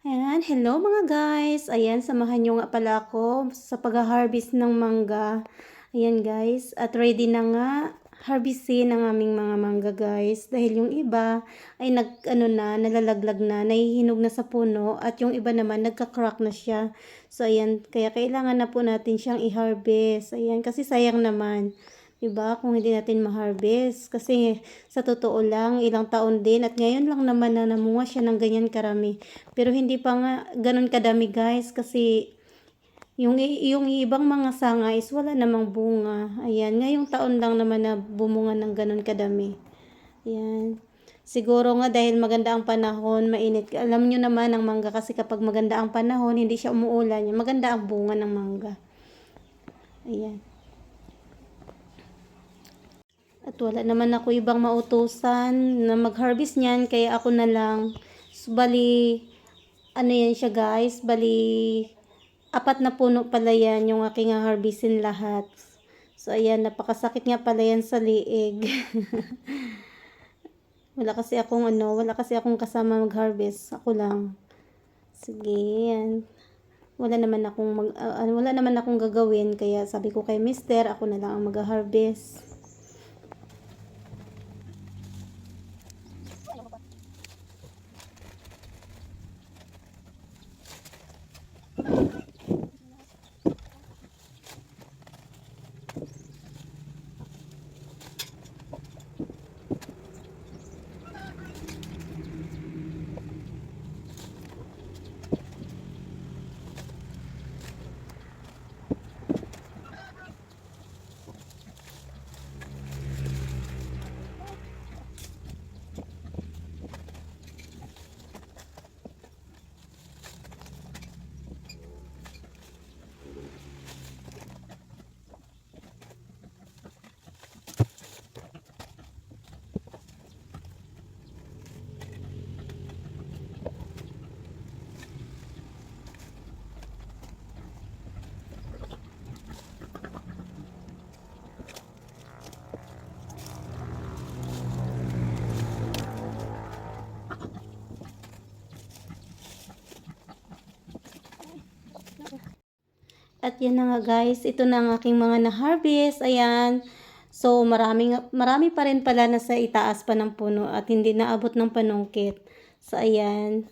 Ayan, hello mga guys. Ayan, samahan nyo nga pala ako sa pag-harvest ng mangga. Ayan guys, at ready na nga harvestin ang aming mga mangga guys. Dahil yung iba ay nalalaglag na, nahihinog na sa puno at yung iba naman nagka-crack na siya. So ayan, kaya kailangan na po natin siyang i-harvest. Ayan, kasi sayang naman. Diba? Kung hindi natin ma-harvest. Kasi sa totoo lang, ilang taon din. At ngayon lang naman na namunga siya ng ganyan karami. Pero hindi pa nga ganun kadami guys. Kasi yung ibang mga sanga is wala namang bunga. Ayan. Ngayong taon lang naman na bumunga ng ganun kadami. Ayan. Siguro nga dahil maganda ang panahon, mainit. Alam nyo naman ang mangga kasi kapag maganda ang panahon, hindi siya umuulan. Maganda ang bunga ng mangga. Ayan. At wala naman ako ibang mautusan na mag-harvest niyan, kaya ako na lang. So, bali, ano yan siya guys, bali, 4 na puno pala yan yung aking harvestin lahat. So, ayan, napakasakit nga pala yan sa liig. wala kasi akong kasama mag-harvest. Ako lang. Sige, yan. Wala naman akong gagawin, kaya sabi ko kay mister, ako na lang ang mag-harvest. At yan na nga guys, ito na ang aking mga na-harvest. Ayan. So, marami pa rin pala na sa itaas pa ng puno at hindi naabot ng panungkit. So, ayan.